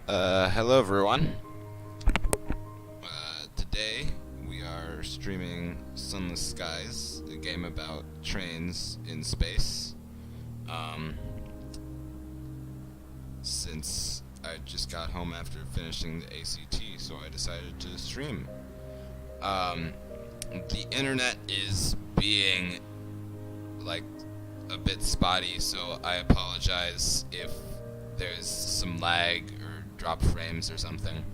Hello everyone. Today we are streaming Sunless Skies, a game about trains in space. Since I just got home after finishing the ACT, so I decided to stream. The internet is being like a bit spotty, so I apologize if there's some lag or drop frames or something.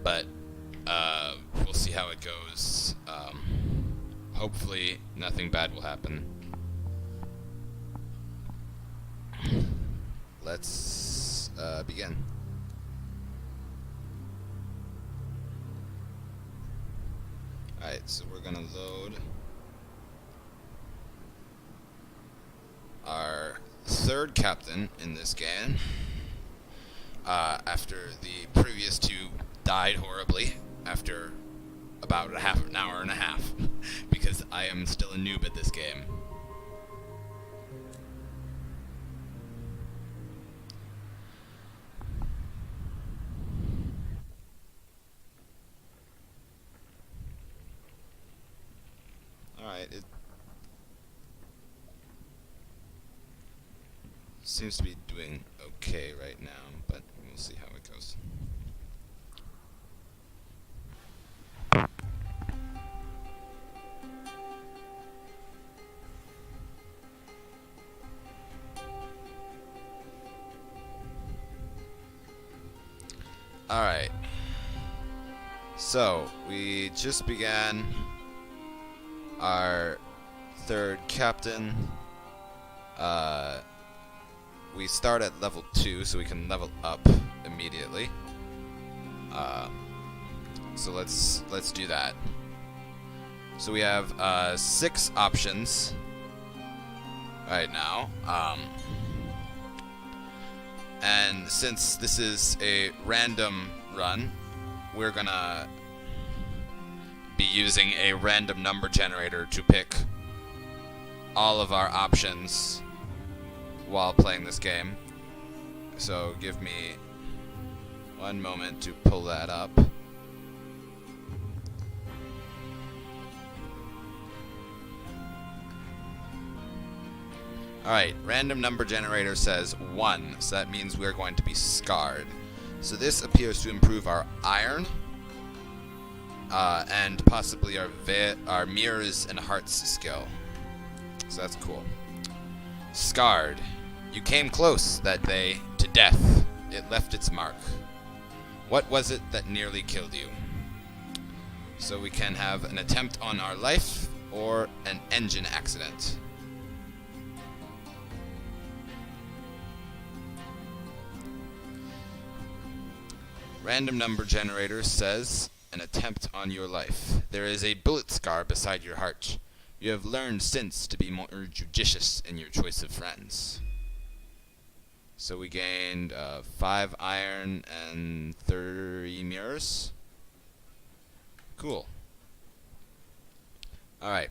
But we'll see how it goes. Hopefully nothing bad will happen. Let's begin. Alright, so we're gonna load our third captain in this game. After the previous two died horribly after about half an hour and a half, because I am still a noob at this game. Alright, it seems to be doing okay right now, but we'll see how it goes. Alright, so we just began our third captain. We start at level 2, so we can level up immediately. So let's do that. So we have 6 options right now. And since this is a random run, we're gonna be using a random number generator to pick all of our options while playing this game. So give me one moment to pull that up. Alright, random number generator says 1, so that means we're going to be scarred. So this appears to improve our iron, and possibly our mirrors and hearts skill. So that's cool. Scarred. You came close that day to death. It left its mark. What was it that nearly killed you? So we can have an attempt on our life or an engine accident. Random number generator says an attempt on your life. There is a bullet scar beside your heart. You have learned since to be more judicious in your choice of friends. So we gained 5 iron and 30 mirrors. Cool. Alright.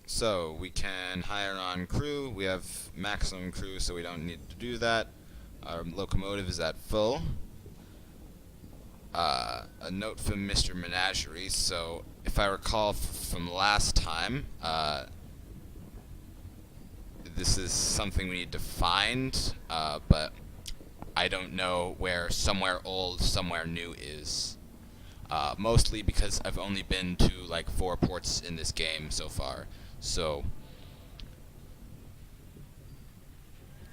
So we can hire on crew. We have maximum crew, so we don't need to do that. Our locomotive is at full. A note from Mr. Menagerie. So if I recall from last time, this is something we need to find, but I don't know where somewhere old, somewhere new is. Mostly because I've only been to like 4 ports in this game so far. So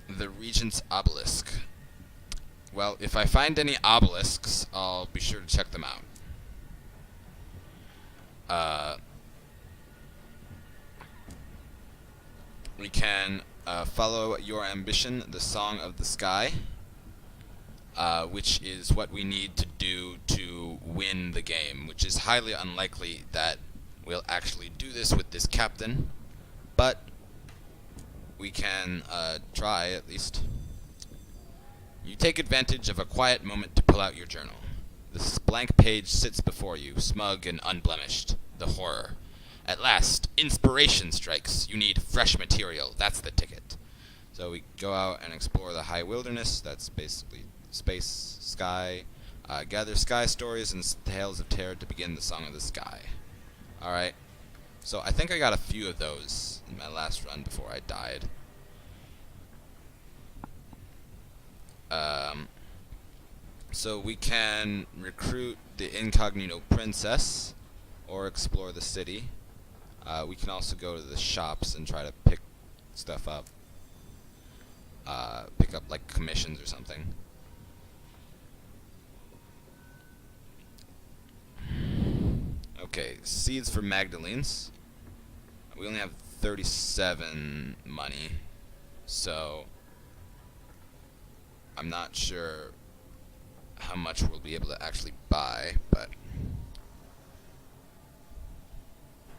the Regent's Obelisk. Well, if I find any obelisks, I'll be sure to check them out. We can follow your ambition, the Song of the Sky, which is what we need to do to win the game, which is highly unlikely that we'll actually do this with this captain, but we can try at least. You take advantage of a quiet moment to pull out your journal. This blank page sits before you, smug and unblemished. The horror. At last, inspiration strikes. You need fresh material. That's the ticket. So we go out and explore the high wilderness. That's basically space, sky. Gather sky stories and tales of terror to begin the Song of the Sky. Alright. So I think I got a few of those in my last run before I died. So we can recruit the incognito princess or explore the city. We can also go to the shops and try to pick stuff up. Pick up like commissions or something. Okay, seeds for Magdalene's. We only have 37 money, so I'm not sure how much we'll be able to actually buy, but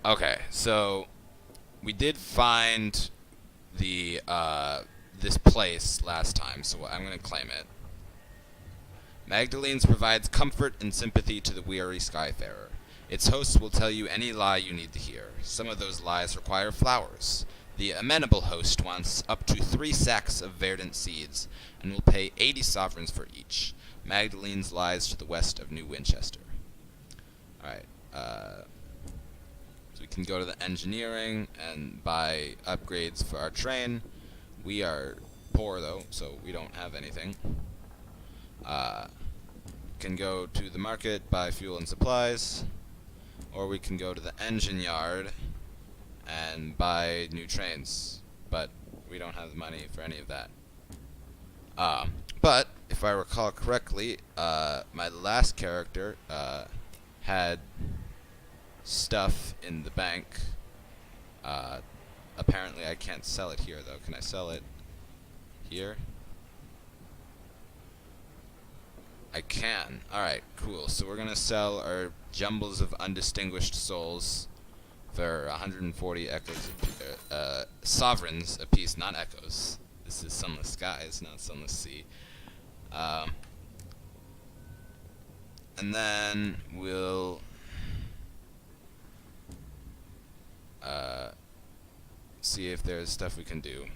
okay, so we did find the this place last time, so I'm gonna claim it. Magdalene's provides comfort and sympathy to the weary skyfarer. Its hosts will tell you any lie you need to hear. Some of those lies require flowers. The amenable host wants up to 3 sacks of verdant seeds, and will pay 80 sovereigns for each. Magdalene's lies to the west of New Winchester. Alright, so we can go to the engineering and buy upgrades for our train. We are poor though, so we don't have anything. Can go to the market, buy fuel and supplies. Or we can go to the engine yard and buy new trains, but we don't have the money for any of that. But if I recall correctly, my last character had stuff in the bank. Apparently I can't sell it here though. Can I sell it here? I can. Alright, cool. So we're gonna sell our jumbles of undistinguished souls for 140 echoes, sovereigns apiece, not echoes. This is Sunless Skies, not Sunless Sea. And then we'll see if there's stuff we can do.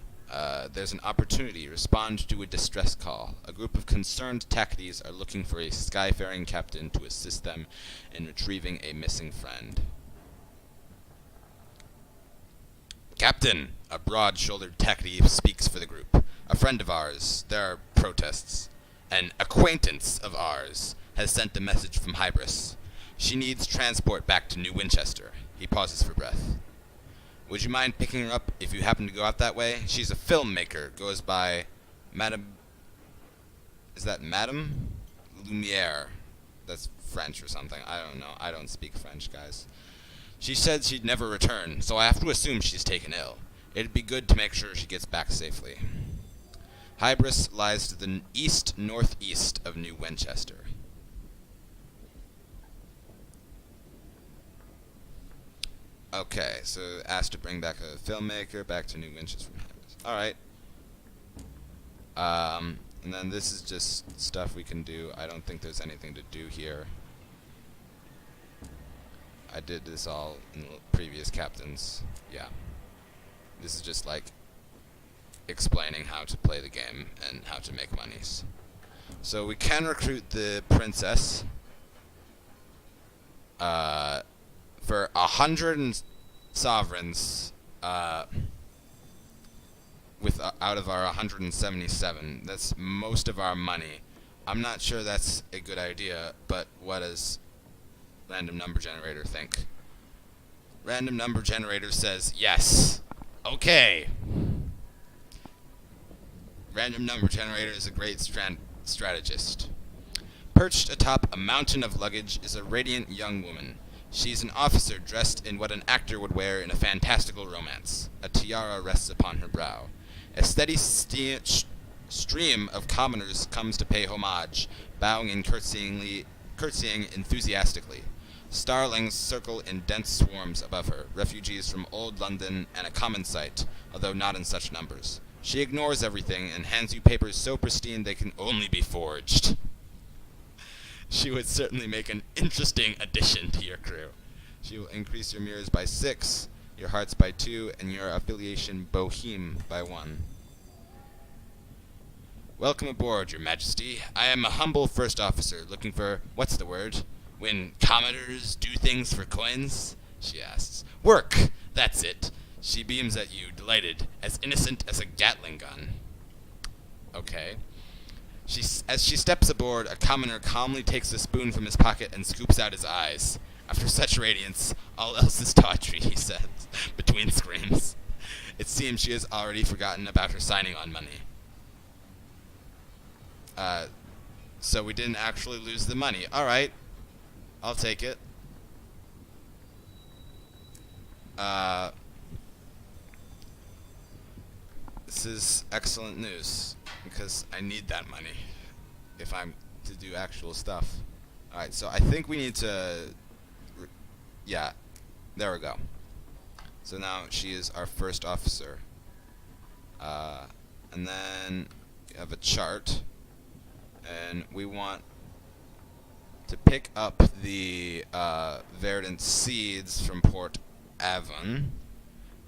There's an opportunity. Respond to a distress call. A group of concerned Tacketies are looking for a skyfaring captain to assist them in retrieving a missing friend. Captain! A broad-shouldered Tackety speaks for the group. A friend of ours, there are protests. An acquaintance of ours has sent a message from Hybris. She needs transport back to New Winchester. He pauses for breath. Would you mind picking her up if you happen to go out that way? She's a filmmaker, goes by Madame... Is that Madame Lumiere? That's French or something. I don't know. I don't speak French, guys. She said she'd never return, so I have to assume she's taken ill. It'd be good to make sure she gets back safely. Hybris lies to the east-northeast of New Winchester. Okay, so asked to bring back a filmmaker back to New Winchester from Hybris. Alright. And then this is just stuff we can do. I don't think there's anything to do here. I did this all in the previous captains. Yeah. This is just like explaining how to play the game and how to make monies. So we can recruit the princess for 100 sovereigns with out of our 177. That's most of our money. I'm not sure that's a good idea, but what does random number generator think? Random number generator says yes. Okay. Random number generator is a great strategist. Perched atop a mountain of luggage is a radiant young woman. She's an officer dressed in what an actor would wear in a fantastical romance. A tiara rests upon her brow. A steady stream of commoners comes to pay homage, bowing and curtsying enthusiastically. Starlings circle in dense swarms above her, refugees from old London and a common sight, although not in such numbers. She ignores everything and hands you papers so pristine they can only be forged. She would certainly make an interesting addition to your crew. She will increase your mirrors by 6, your hearts by 2, and your affiliation boheme by 1. Welcome aboard, Your Majesty. I am a humble first officer looking for, what's the word? When commoners do things for coins? She asks. Work! That's it. She beams at you, delighted, as innocent as a Gatling gun. Okay. As she steps aboard, a commoner calmly takes a spoon from his pocket and scoops out his eyes. After such radiance, all else is tawdry, he says, between screams. It seems she has already forgotten about her signing on money. So we didn't actually lose the money. Alright. I'll take it. This is excellent news, because I need that money if I'm to do actual stuff. Alright, so I think we need to... yeah, there we go. So now she is our first officer. And then we have a chart, and we want to pick up the verdant seeds from Port Avon,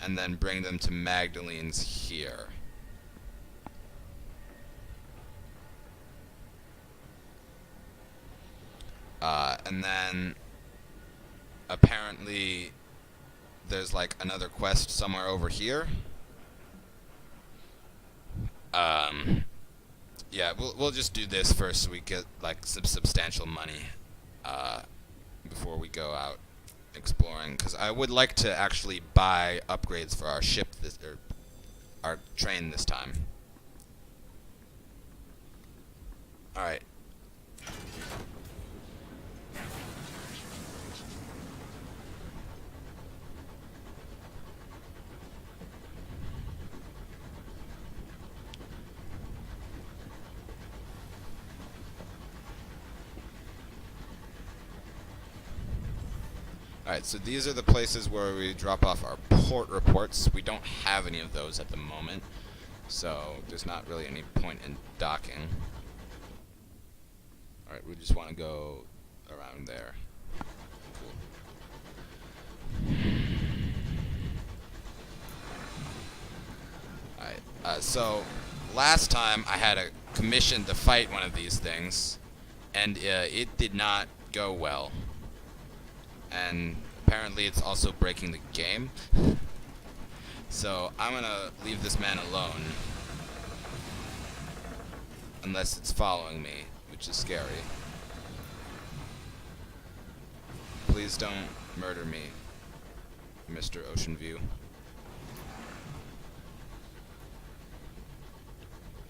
and then bring them to Magdalene's here. And then apparently there's like another quest somewhere over here. Yeah, we'll just do this first so we get like some substantial money before we go out exploring, because I would like to actually buy upgrades for our ship or our train this time. Alright. Alright, so these are the places where we drop off our port reports. We don't have any of those at the moment, so there's not really any point in docking. Alright, we just want to go around there. Cool. Alright, so last time I had a commission to fight one of these things, and it did not go well. And apparently it's also breaking the game. So I'm gonna leave this man alone. Unless it's following me, which is scary. Please don't murder me, Mr. Ocean View.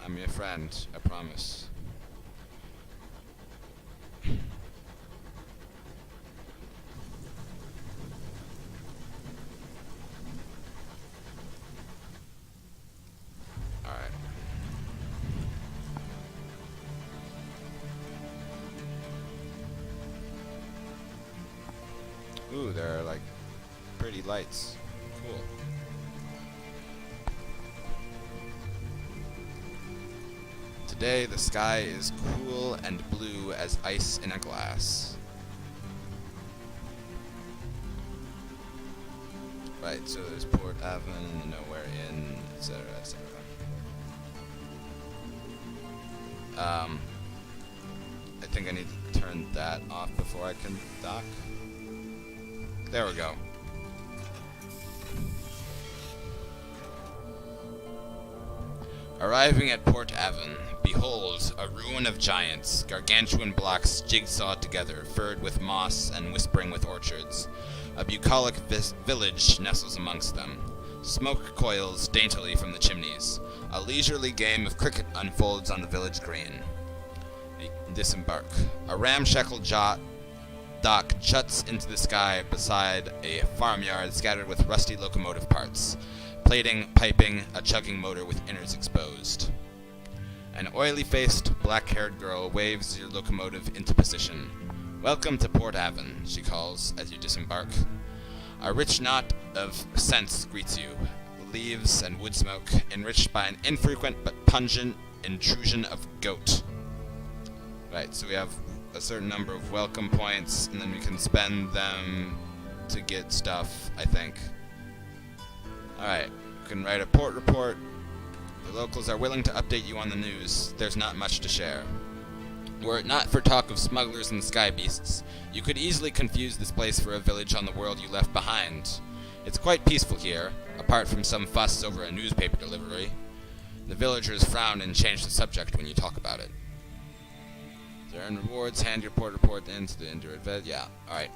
I'm your friend, I promise. Ooh, there are like pretty lights. Cool. Today the sky is cool and blue as ice in a glass. Right, so there's Port Avon, Nowhere Inn, etc., etc. I think I need to turn that off before I can dock. There we go. Arriving at Port Avon, behold, a ruin of giants, gargantuan blocks jigsawed together, furred with moss and whispering with orchards. A bucolic village nestles amongst them. Smoke coils daintily from the chimneys. A leisurely game of cricket unfolds on the village green. Disembark. A ramshackle dock juts into the sky beside a farmyard scattered with rusty locomotive parts. Plating, piping, a chugging motor with innards exposed. An oily-faced, black-haired girl waves your locomotive into position. Welcome to Port Avon, she calls as you disembark. A rich knot of scents greets you. Leaves and wood smoke, enriched by an infrequent but pungent intrusion of goat. Right, so we have a certain number of welcome points, and then we can spend them to get stuff, I think. Alright, we can write a port report. The locals are willing to update you on the news. There's not much to share. Were it not for talk of smugglers and sky beasts, you could easily confuse this place for a village on the world you left behind. It's quite peaceful here, apart from some fuss over a newspaper delivery. The villagers frown and change the subject when you talk about it. Earn rewards, hand your report into the Indurate Vet. Yeah, alright.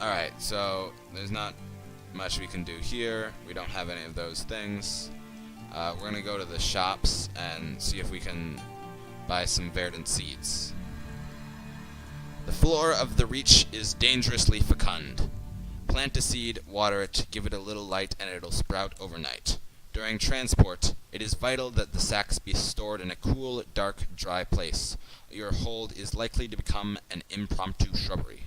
Alright, so there's not much we can do here. We don't have any of those things. We're going to go to the shops and see if we can buy some verdant seeds. The floor of the Reach is dangerously fecund. Plant a seed, water it, give it a little light, and it'll sprout overnight. During transport, it is vital that the sacks be stored in a cool, dark, dry place. Your hold is likely to become an impromptu shrubbery.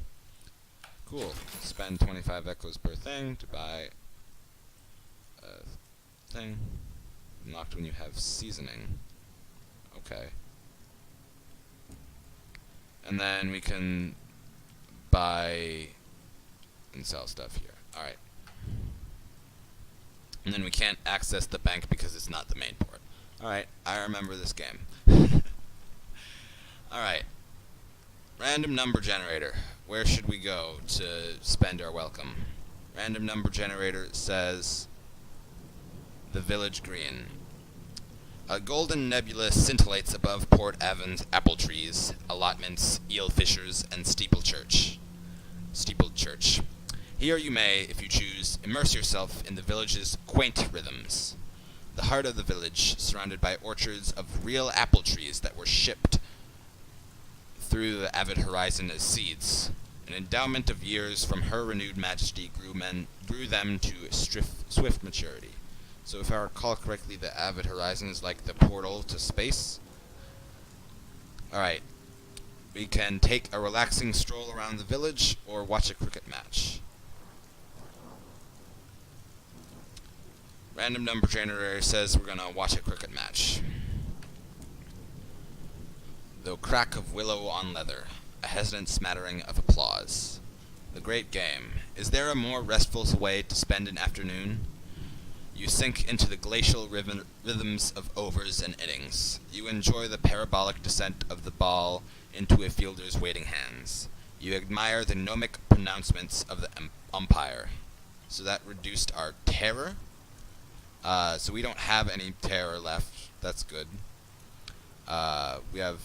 Cool. Spend 25 echoes per thing to buy a thing. Unlocked when you have seasoning. Okay. And then we can buy and sell stuff here. Alright. And then we can't access the bank because it's not the main port. Alright, I remember this game. Alright. Random number generator. Where should we go to spend our welcome? Random number generator says the village green. A golden nebula scintillates above Port Avon's apple trees, allotments, eel fishers, and steepled church. Here you may, if you choose, immerse yourself in the village's quaint rhythms. The heart of the village, surrounded by orchards of real apple trees that were shipped through the avid horizon as seeds. An endowment of years from her renewed majesty grew them to swift maturity. So if I recall correctly, the avid horizon is like the portal to space. Alright. We can take a relaxing stroll around the village or watch a cricket match. Random number generator says we're gonna watch a cricket match. The crack of willow on leather, a hesitant smattering of applause. The great game. Is there a more restful way to spend an afternoon? You sink into the glacial rhythms of overs and innings. You enjoy the parabolic descent of the ball into a fielder's waiting hands. You admire the gnomic pronouncements of the umpire. So that reduced our terror. So we don't have any terror left. That's good. We have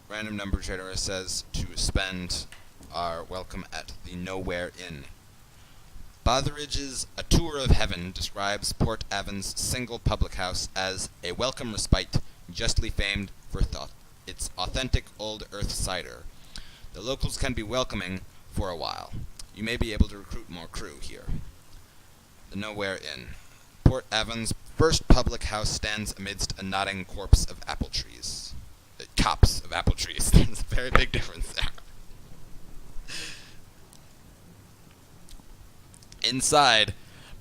random number generator says to spend our welcome at the Nowhere Inn. Botheridge's A Tour of Heaven describes Port Avon's single public house as a welcome respite, justly famed for its authentic old earth cider. The locals can be welcoming for a while. You may be able to recruit more crew here. The Nowhere Inn. Port Avon's first public house stands amidst a nodding corpse of apple trees. Copse of apple trees. There's a very big difference there. Inside,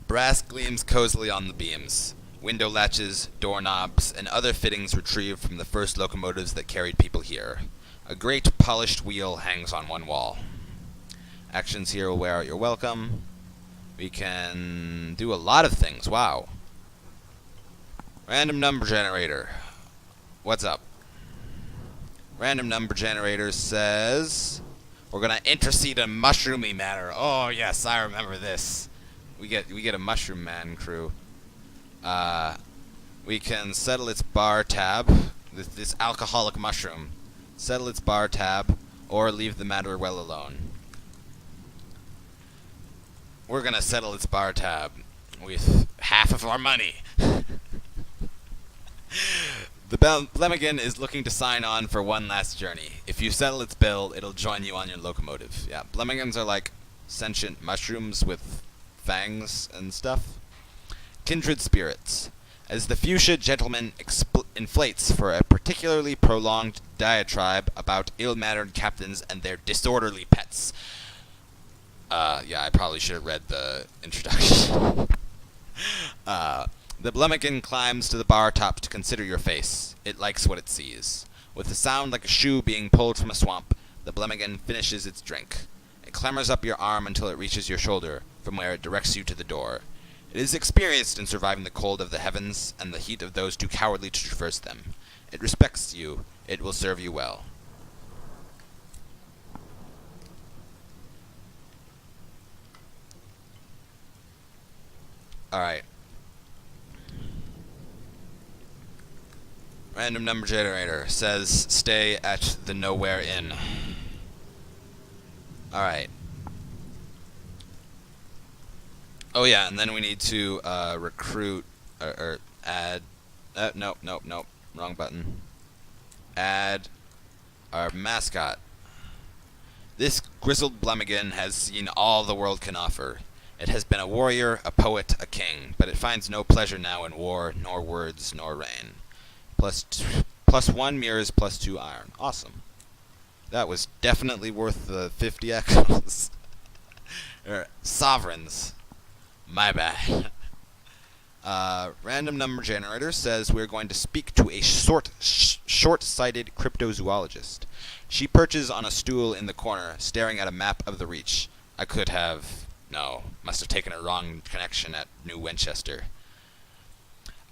brass gleams cozily on the beams. Window latches, doorknobs, and other fittings retrieved from the first locomotives that carried people here. A great polished wheel hangs on one wall. Actions here will wear out your welcome. We can do a lot of things. Wow. Random number generator. What's up? Random number generator says we're gonna intercede a mushroomy matter. Oh yes, I remember this. We get a mushroom man crew. We can settle its bar tab. This alcoholic mushroom. Settle its bar tab, or leave the matter well alone. We're gonna settle its bar tab with half of our money. The Blemmigan is looking to sign on for one last journey. If you settle its bill, it'll join you on your locomotive. Yeah, Blemmigans are like sentient mushrooms with fangs and stuff. Kindred spirits. As the fuchsia gentleman inflates for a particularly prolonged diatribe about ill-mannered captains and their disorderly pets. Yeah, I probably should have read the introduction. The Blemmigan climbs to the bar top to consider your face. It likes what it sees. With a sound like a shoe being pulled from a swamp, the Blemmigan finishes its drink. It clambers up your arm until it reaches your shoulder. from where it directs you to the door. It is experienced in surviving the cold of the heavens and the heat of those too cowardly to traverse them. It respects you. It will serve you well. Alright. Random number generator says stay at the Nowhere Inn. Alright. Oh yeah, and then we need to recruit or add. Nope. Wrong button. Add our mascot. This grizzled Blemigan has seen all the world can offer. It has been a warrior, a poet, a king, but it finds no pleasure now in war, nor words, nor rain. +1 mirrors, +2 iron. Awesome. That was definitely worth the 50 echoes. Sovereigns. My bad. Random number generator says we're going to speak to a short-sighted cryptozoologist. She perches on a stool in the corner, staring at a map of the Reach. I could have... No, must have taken a wrong connection at New Winchester.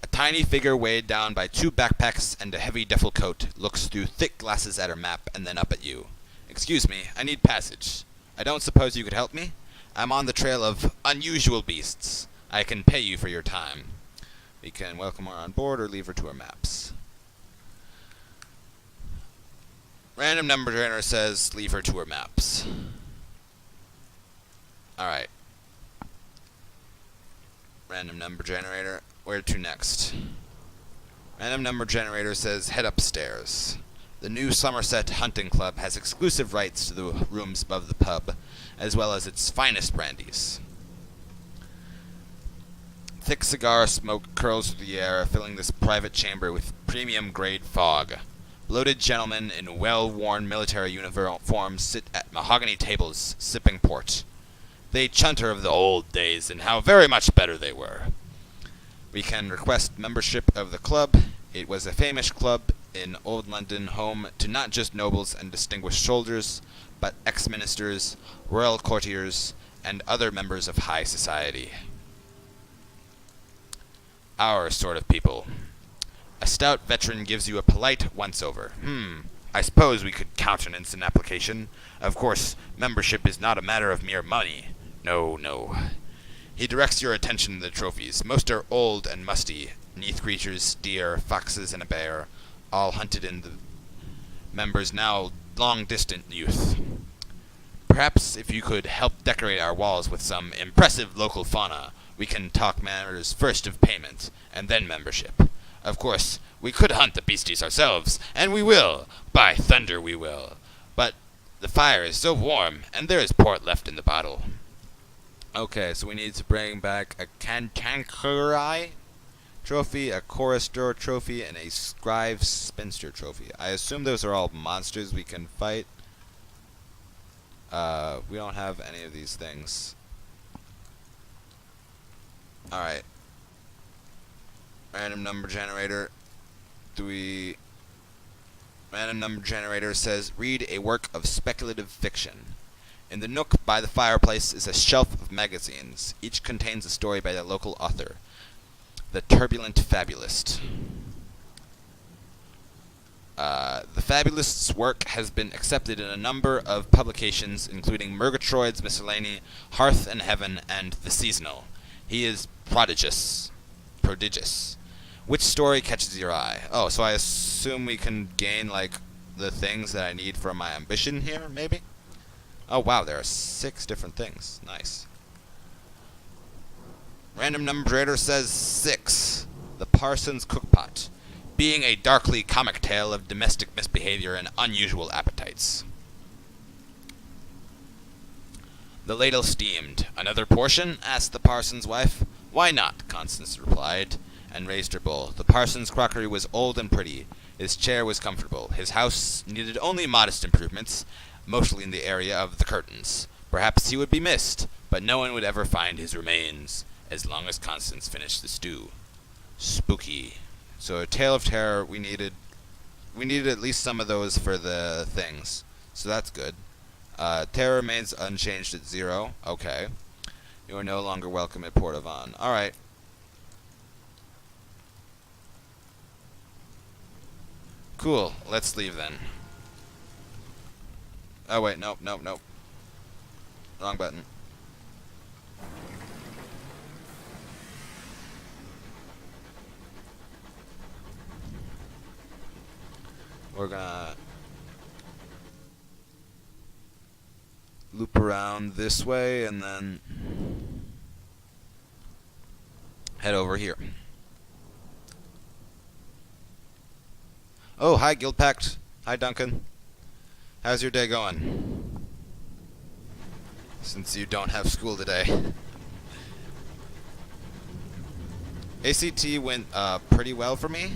A tiny figure weighed down by 2 backpacks and a heavy duffel coat looks through thick glasses at her map and then up at you. Excuse me, I need passage. I don't suppose you could help me? I'm on the trail of unusual beasts. I can pay you for your time. We can welcome her on board or leave her to her maps. Random number generator says leave her to her maps. Alright. Random number generator. Where to next? Random number generator says head upstairs. The new Somerset Hunting Club has exclusive rights to the rooms above the pub, as well as its finest brandies. Thick cigar smoke curls through the air, filling this private chamber with premium-grade fog. Bloated gentlemen in well-worn military uniforms sit at mahogany tables, sipping port. They chunter of the old days and how very much better they were. We can request membership of the club. It was a famous club in Old London, home to not just nobles and distinguished soldiers, but ex-ministers, royal courtiers, and other members of high society. Our sort of people. A stout veteran gives you a polite once-over. I suppose we could countenance an application. Of course, membership is not a matter of mere money. No. He directs your attention to the trophies. Most are old and musty. Neath creatures, deer, foxes, and a bear, all hunted in the members' now long-distant youth. Perhaps if you could help decorate our walls with some impressive local fauna, we can talk matters first of payment, and then membership. Of course, we could hunt the beasties ourselves, and we will. By thunder, we will. But the fire is so warm, and there is port left in the bottle. Okay, so we need to bring back a Cantankereye trophy, a Chorister trophy, and a Scribe Spinster trophy. I assume those are all monsters we can fight. We don't have any of these things. Alright. Random number generator. Random number generator says, read a work of speculative fiction. In the nook by the fireplace is a shelf of magazines. Each contains a story by the local author. The Turbulent Fabulist. The Fabulist's work has been accepted in a number of publications, including Murgatroyd's Miscellany, Hearth and Heaven, and The Seasonal. He is prodigious. Which story catches your eye? Oh, so I assume we can gain, like, the things that I need for my ambition here, maybe? Oh, wow, there are 6 different things. Nice. Random number generator says 6. The Parson's Cookpot. Being a darkly comic tale of domestic misbehavior and unusual appetites. The ladle steamed. Another portion? Asked the parson's wife. Why not? Constance replied, and raised her bowl. The parson's crockery was old and pretty. His chair was comfortable. His house needed only modest improvements, mostly in the area of the curtains. Perhaps he would be missed, but no one would ever find his remains, as long as Constance finished the stew. Spooky. So a tale of terror, we needed at least some of those for the things. So that's good. Terror remains unchanged at 0. Okay. You are no longer welcome at Port Avon. Alright. Cool. Let's leave then. Oh, wait. Nope, nope, nope. Wrong button. We're gonna loop around this way and then head over here. Oh, hi, Guild Pact. Hi, Duncan. How's your day going? Since you don't have school today. ACT went pretty well for me.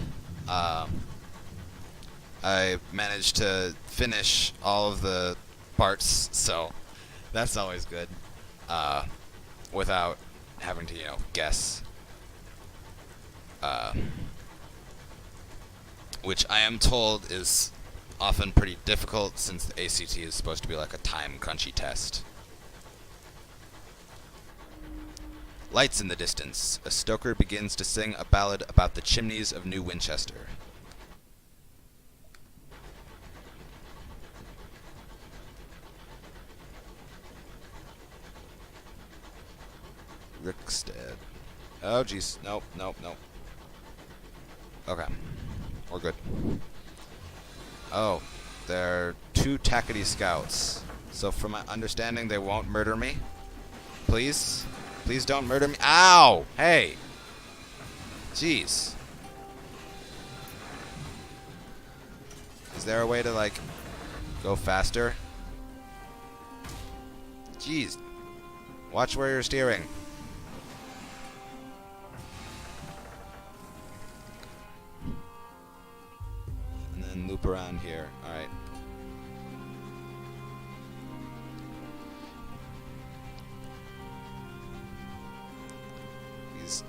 I managed to finish all of the parts, so that's always good. Without having to, guess. Which I am told is often pretty difficult since the ACT is supposed to be like a time crunchy test. Lights in the distance. A stoker begins to sing a ballad about the chimneys of New Winchester. Rickstead. Oh, jeez. Nope, nope, nope. Okay. We're good. Oh, they're 2 tackety scouts. So from my understanding, they won't murder me. Please? Please don't murder me. Ow! Hey! Jeez. Is there a way to, like, go faster? Jeez. Watch where you're steering. And then loop around here. Alright. These.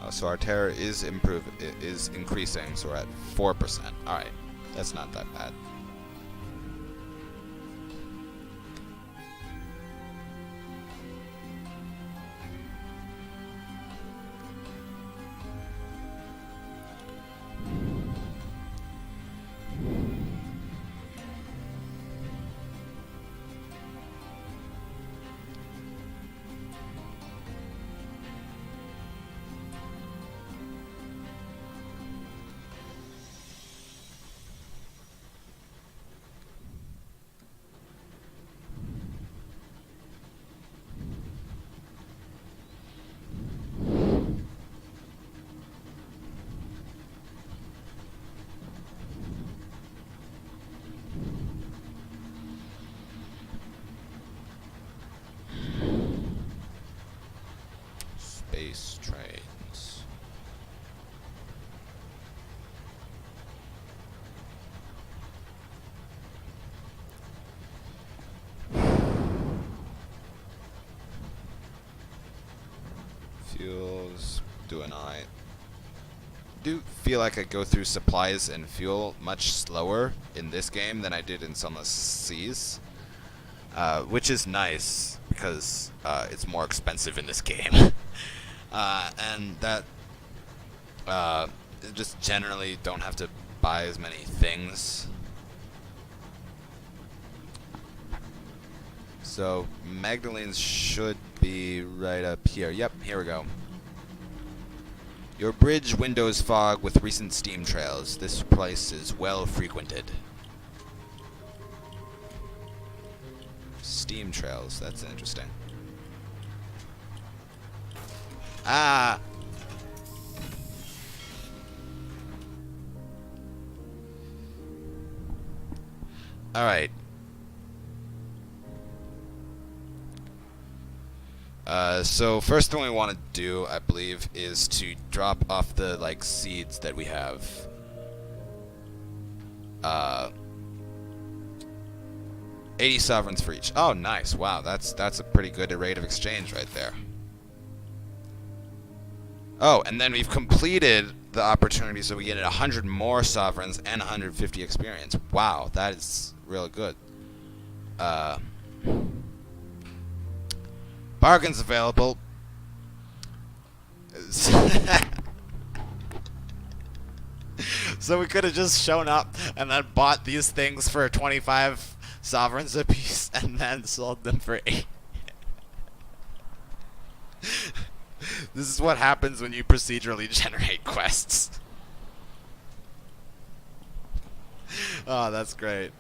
So our terror is increasing, so we're at 4%. Alright, that's not that bad. Space trains. Fuels doing alright. Do feel like I go through supplies and fuel much slower in this game than I did in Sunless Seas, which is nice because it's more expensive in this game. And that just generally don't have to buy as many things. So Magdalene's should be right up here. Yep, here we go. Your bridge windows fog with recent steam trails. This place is well frequented. Steam trails, that's interesting. Ah! Alright. So first thing we want to do, I believe, is to drop off the like seeds that we have. 80 sovereigns for each. Oh, nice. Wow, that's a pretty good rate of exchange right there. Oh, and then we've completed the opportunity, so we get 100 more sovereigns and 150 experience. Wow, that is real good. Bargains available. So we could have just shown up and then bought these things for 25 sovereigns apiece and then sold them for 8. This is what happens when you procedurally generate quests. Oh, that's great.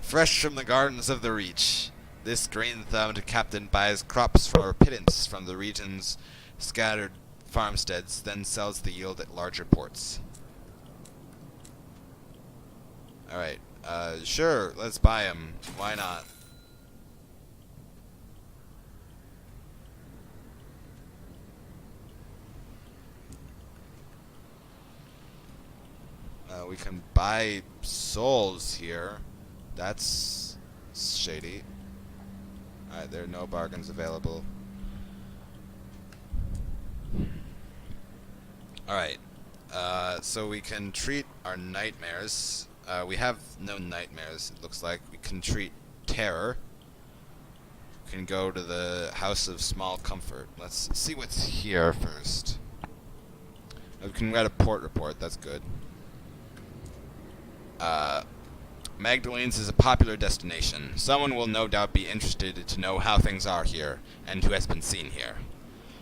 Fresh from the gardens of the Reach, this green-thumbed captain buys crops for a pittance from the region's scattered farmsteads, then sells the yield at larger ports. Alright, sure, let's buy him. Why not? We can buy souls here. That's shady. Alright, there are no bargains available. Alright, so we can treat our nightmares. We have no nightmares, it looks like. We can treat terror. We can go to the House of Small Comfort. Let's see what's here first. We can write a port report, that's good. Magdalene's is a popular destination. Someone will no doubt be interested to know how things are here, and who has been seen here.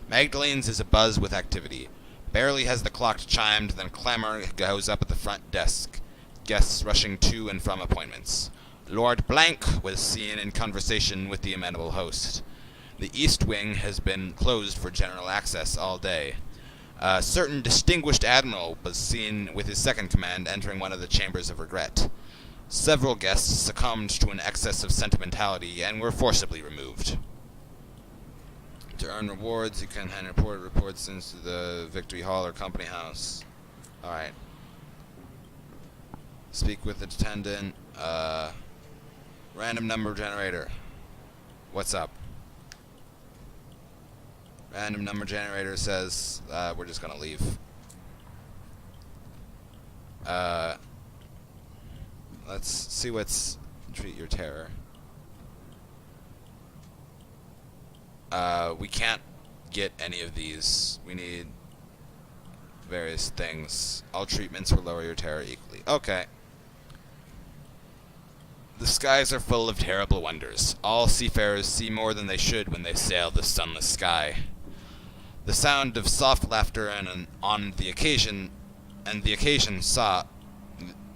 Magdalene's is abuzz with activity. Barely has the clock chimed, then clamor goes up at the front desk, guests rushing to and from appointments. Lord Blank was seen in conversation with the amenable host. The East Wing has been closed for general access all day. A certain distinguished admiral was seen with his second command entering one of the chambers of regret. Several guests succumbed to an excess of sentimentality and were forcibly removed. To earn rewards, you can hand reports into the Victory Hall or Company House. Alright. Speak with the attendant. Random number generator. What's up? Random number generator says we're just gonna leave. Let's see what's treat your terror. We can't get any of these. We need various things. All treatments will lower your terror equally. Okay. The skies are full of terrible wonders. All seafarers see more than they should when they sail the sunless sky. The sound of soft laughter and on the occasion sob,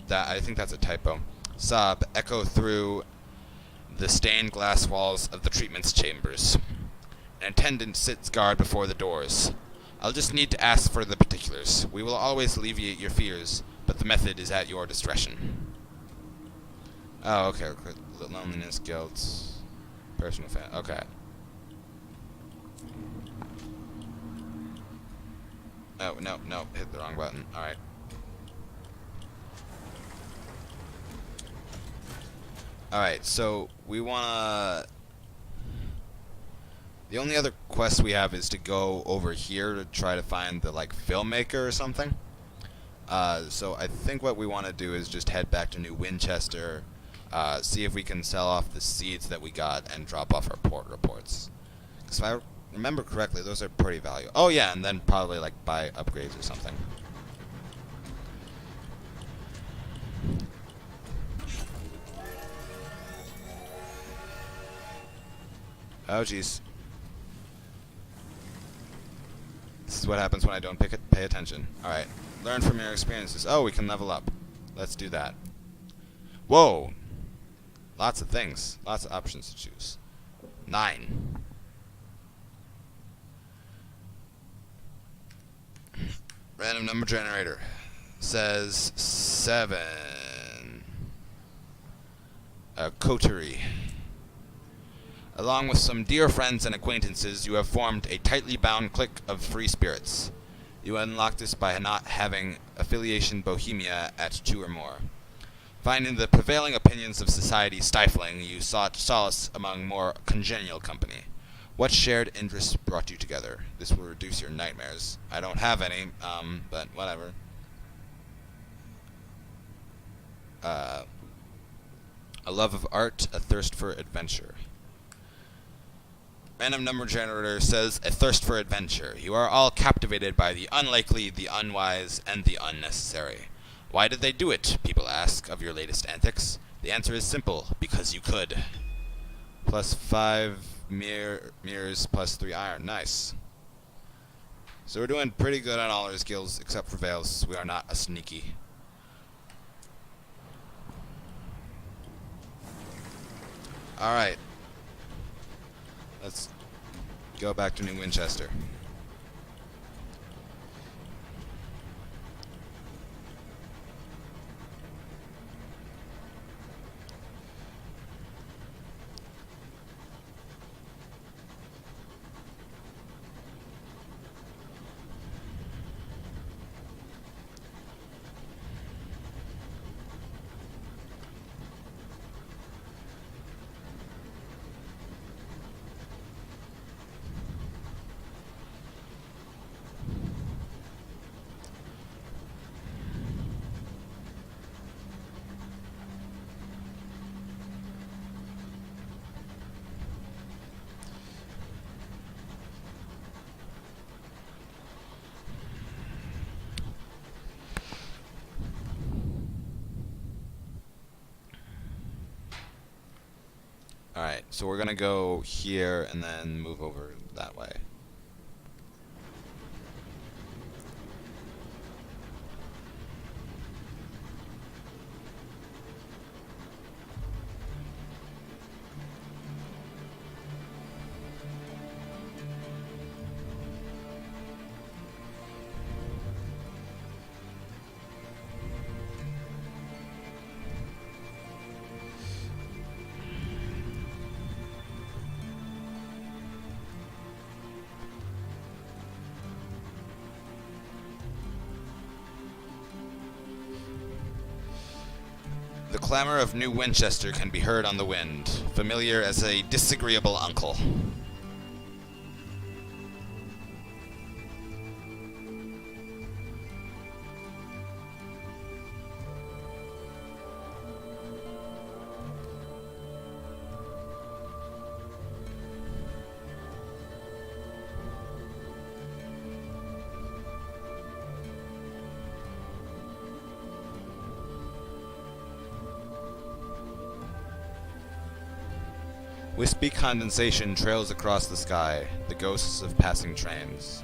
that I think that's a typo, sob echo through the stained glass walls of the treatments chambers. An attendant sits guard before the doors. I'll just need to ask for the particulars. We will always alleviate your fears, but the method is at your discretion. Oh, okay. Loneliness, guilt, personal okay. Oh, no, hit the wrong button. Alright. Alright, so we wanna... The only other quest we have is to go over here to try to find the, like, filmmaker or something. So I think what we want to do is just head back to New Winchester, see if we can sell off the seeds that we got and drop off our port reports. Because if I remember correctly, those are pretty valuable. Oh yeah, and then probably like buy upgrades or something. Oh jeez. This is what happens when I don't pay attention. Alright. Learn from your experiences. Oh, we can level up. Let's do that. Whoa! Lots of things. Lots of options to choose. 9. Random number generator says 7. a coterie. Along with some dear friends and acquaintances, you have formed a tightly bound clique of free spirits. You unlock this by not having affiliation bohemia at 2 or more. Finding the prevailing opinions of society stifling, you sought solace among more congenial company. What shared interests brought you together? This will reduce your nightmares. I don't have any, but whatever. A love of art, a thirst for adventure. Random number generator says a thirst for adventure. You are all captivated by the unlikely, the unwise, and the unnecessary. Why did they do it? People ask of your latest antics. The answer is simple: because you could. Plus 5 mirrors, plus 3 iron. Nice. So we're doing pretty good on all our skills, except for Veils. We are not a sneaky. Alright. Let's go back to New Winchester. Alright, so we're gonna go here and then move over that way. The clamor of New Winchester can be heard on the wind, familiar as a disagreeable uncle. Wispy condensation trails across the sky, the ghosts of passing trains.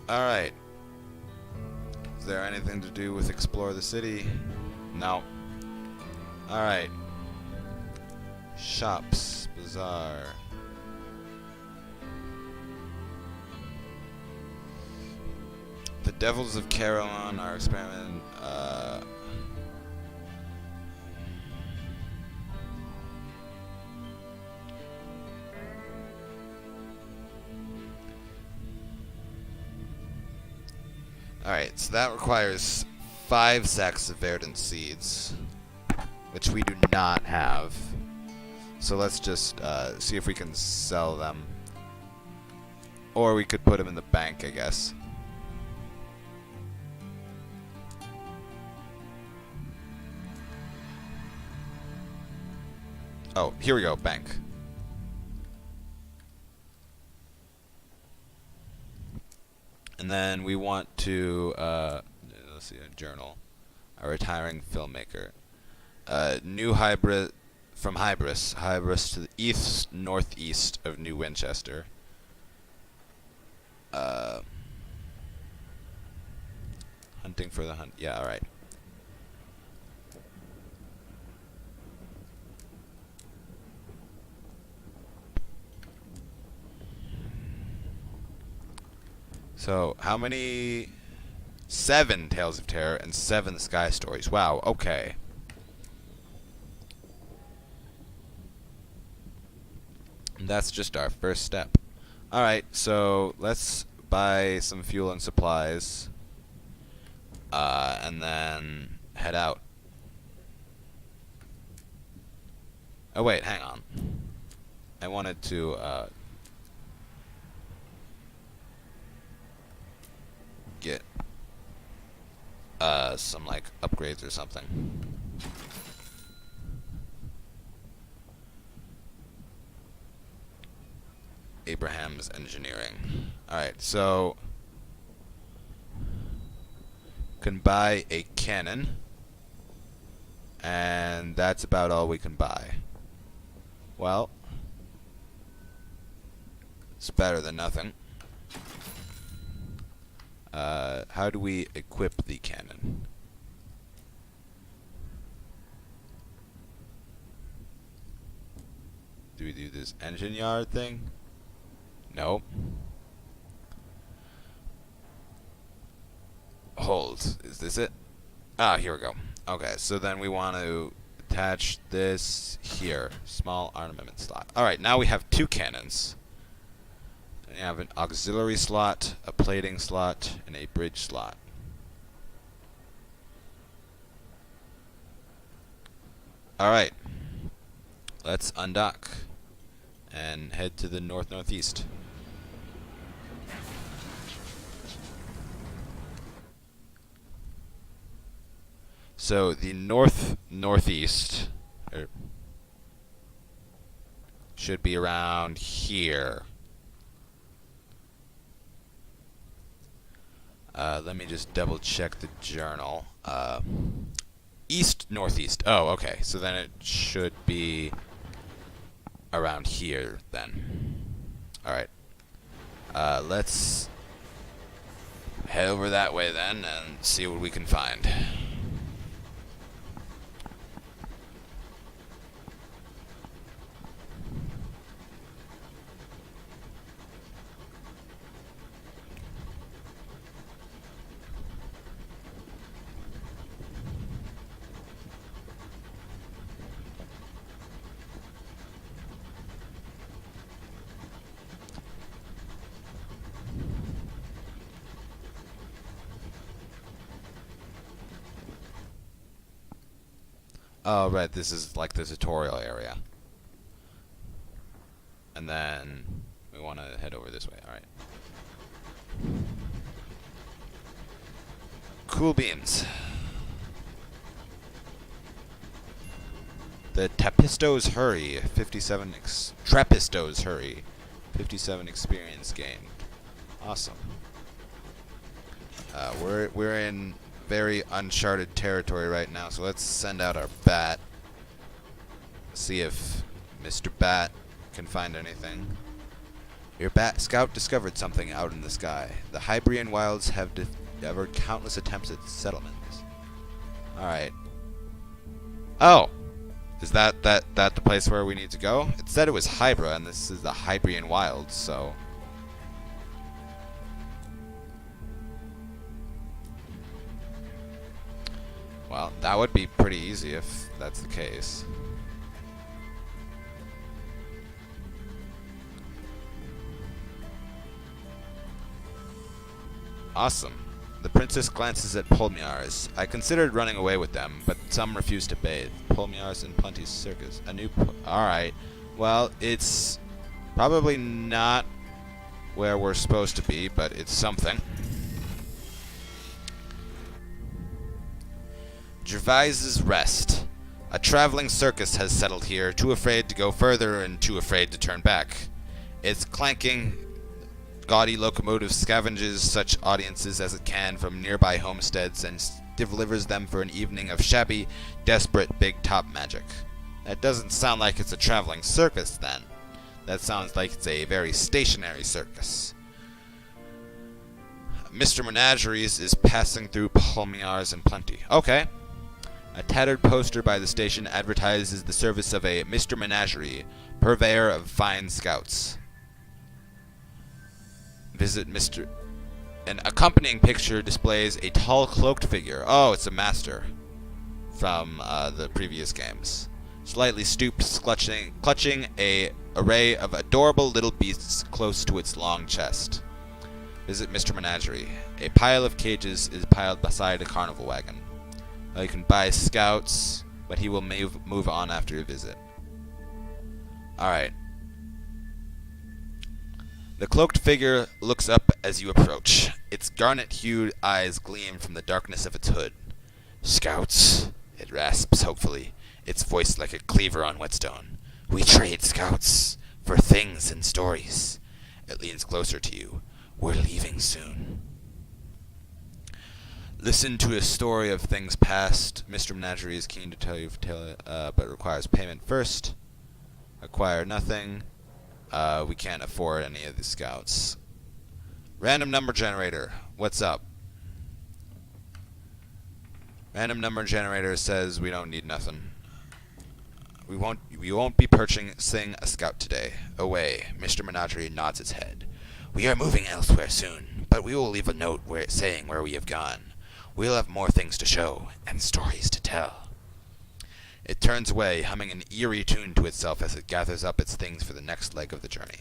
Alright. Is there anything to do with explore the city? No. Alright. Shops. Bazaar. The Devils of Carillon are experiment. Alright, so that requires 5 sacks of verdant seeds, which we do not have. So let's just see if we can sell them. Or we could put them in the bank, I guess. Oh, here we go, bank. And then we want to, let's see, a journal. A retiring filmmaker. New hybrid from Hybris. Hybris to the east, northeast of New Winchester. hunting for the hunt. Yeah, alright. So, how many? 7 Tales of Terror and 7 Sky Stories. Wow, okay. And that's just our first step. Alright, so let's buy some fuel and supplies. And then head out. Oh wait, hang on. I wanted to get some like upgrades or something. Abraham's engineering. Alright, so can buy a cannon, and that's about all we can buy. Well, it's better than nothing. How do we equip the cannon? Do we do this engine yard thing? No. Hold. Is this it? Ah, here we go. Okay, so then we want to attach this here. Small armament slot. Alright, now we have 2 cannons. And you have an auxiliary slot, a plating slot, and a bridge slot. Alright. Let's undock and head to the north-northeast. So the north-northeast should be around here. Let me just double check the journal. East-northeast. Oh, okay. So then it should be around here then. Alright. Let's head over that way then and see what we can find. Oh, right, this is like the tutorial area. And then we want to head over this way, alright. Cool beans. The Trapistos Hurry, 57 Trapistos Hurry, 57 experience gained. Awesome. We're in very uncharted territory right now, so let's send out our bat. See if Mr. Bat can find anything. Your bat scout discovered something out in the sky. The Hybrian wilds have discovered countless attempts at settlements. Alright. Oh! Is that the place where we need to go? It said it was Hybra, and this is the Hybrian wilds, so... Well, that would be pretty easy if that's the case. Awesome. The princess glances at Polmiars. I considered running away with them, but some refused to bathe. Polmiars in Plenty's circus. A new... Alright. Well, it's probably not where we're supposed to be, but it's something. Gervais's Rest. A traveling circus has settled here, too afraid to go further and too afraid to turn back. Its clanking, gaudy locomotive scavenges such audiences as it can from nearby homesteads and delivers them for an evening of shabby, desperate big-top magic. That doesn't sound like it's a traveling circus, then. That sounds like it's a very stationary circus. Mr. Menageries is passing through Palmiers in plenty. Okay. A tattered poster by the station advertises the service of a Mr. Menagerie, purveyor of fine scouts. Visit Mr. An accompanying picture displays a tall cloaked figure. Oh, it's a master from the previous games. Slightly stooped, clutching a array of adorable little beasts close to its long chest. Visit Mr. Menagerie. A pile of cages is piled beside a carnival wagon. You can buy scouts, but he will move on after your visit. Alright. The cloaked figure looks up as you approach. Its garnet-hued eyes gleam from the darkness of its hood. Scouts, it rasps hopefully, its voice like a cleaver on whetstone. We trade, scouts, for things and stories. It leans closer to you. We're leaving soon. Listen to a story of things past. Mr. Menagerie is keen to tell you, but requires payment first. Acquire nothing. We can't afford any of the scouts. Random number generator. What's up? Random number generator says we don't need nothing. We won't be purchasing a scout today. Away. Mr. Menagerie nods its head. We are moving elsewhere soon, but we will leave a note saying where we have gone. We'll have more things to show, and stories to tell. It turns away, humming an eerie tune to itself as it gathers up its things for the next leg of the journey.